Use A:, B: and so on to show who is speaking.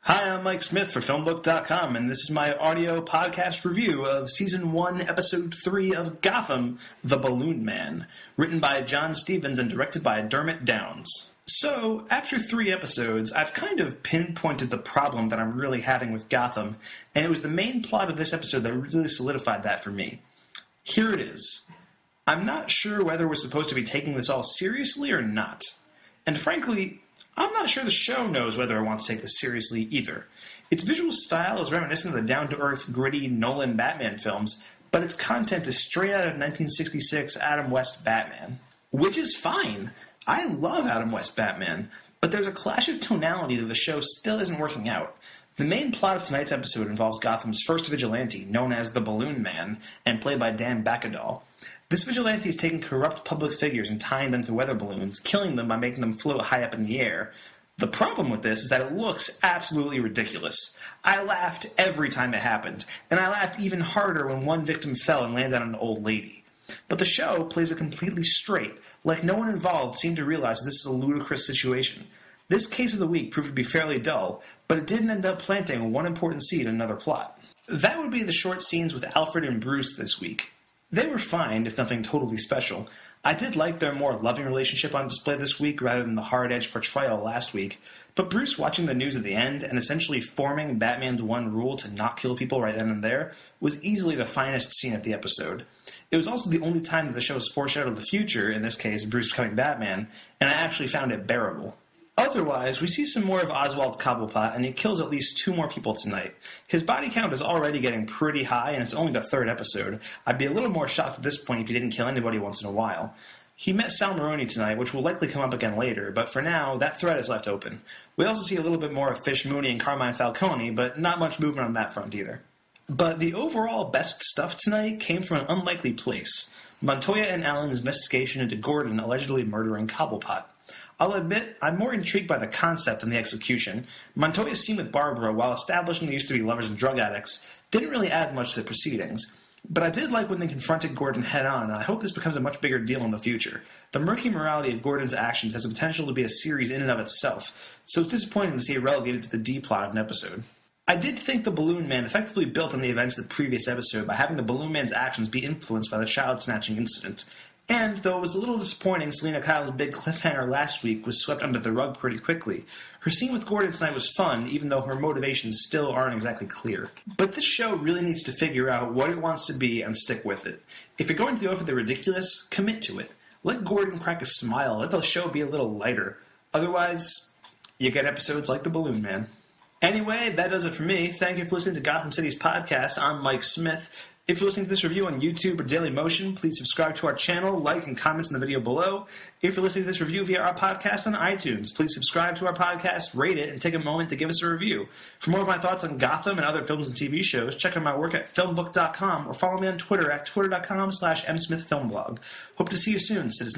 A: Hi, I'm Mike Smith for FilmBook.com, and this is my audio podcast review of Season 1, Episode 3 of Gotham, The Balloon Man, written by John Stevens and directed by Dermot Downes. So, after 3 episodes, I've kind of pinpointed the problem that I'm really having with Gotham, and it was the main plot of this episode that really solidified that for me. Here it is. I'm not sure whether we're supposed to be taking this all seriously or not. And frankly, I'm not sure the show knows whether it wants to take this seriously either. Its visual style is reminiscent of the down-to-earth, gritty Nolan Batman films, but its content is straight out of 1966 Adam West Batman. Which is fine. I love Adam West Batman, but there's a clash of tonality that the show still isn't working out. The main plot of tonight's episode involves Gotham's first vigilante, known as the Balloon Man, and played by Dan Bacadol. This vigilante is taking corrupt public figures and tying them to weather balloons, killing them by making them float high up in the air. The problem with this is that it looks absolutely ridiculous. I laughed every time it happened, and I laughed even harder when one victim fell and landed on an old lady. But the show plays it completely straight, like no one involved seemed to realize that this is a ludicrous situation. This case of the week proved to be fairly dull, but it didn't end up planting one important seed in another plot. That would be the short scenes with Alfred and Bruce this week. They were fine, if nothing totally special. I did like their more loving relationship on display this week rather than the hard-edged portrayal last week, but Bruce watching the news at the end and essentially forming Batman's one rule to not kill people right then and there was easily the finest scene of the episode. It was also the only time that the show foreshadowed the future, in this case Bruce becoming Batman, and I actually found it bearable. Otherwise, we see some more of Oswald Cobblepot, and he kills at least 2 more people tonight. His body count is already getting pretty high, and it's only the 3rd episode. I'd be a little more shocked at this point if he didn't kill anybody once in a while. He met Sal Maroni tonight, which will likely come up again later, but for now, that thread is left open. We also see a little bit more of Fish Mooney and Carmine Falcone, but not much movement on that front either. But the overall best stuff tonight came from an unlikely place: Montoya and Allen's investigation into Gordon allegedly murdering Cobblepot. I'll admit, I'm more intrigued by the concept than the execution. Montoya's scene with Barbara, while establishing they used to be lovers and drug addicts, didn't really add much to the proceedings. But I did like when they confronted Gordon head-on, and I hope this becomes a much bigger deal in the future. The murky morality of Gordon's actions has the potential to be a series in and of itself, so it's disappointing to see it relegated to the D-plot of an episode. I did think the Balloon Man effectively built on the events of the previous episode by having the Balloon Man's actions be influenced by the child-snatching incident. And, though it was a little disappointing Selena Kyle's big cliffhanger last week was swept under the rug pretty quickly, her scene with Gordon tonight was fun, even though her motivations still aren't exactly clear. But this show really needs to figure out what it wants to be and stick with it. If you're going to go for the ridiculous, commit to it. Let Gordon crack a smile, let the show be a little lighter. Otherwise, you get episodes like The Balloon Man. Anyway, that does it for me. Thank you for listening to Gotham City's podcast. I'm Mike Smith. If you're listening to this review on YouTube or Daily Motion, please subscribe to our channel, like, and comment in the video below. If you're listening to this review via our podcast on iTunes, please subscribe to our podcast, rate it, and take a moment to give us a review. For more of my thoughts on Gotham and other films and TV shows, check out my work at filmbook.com or follow me on Twitter at twitter.com/msmithfilmblog. Hope to see you soon, citizens.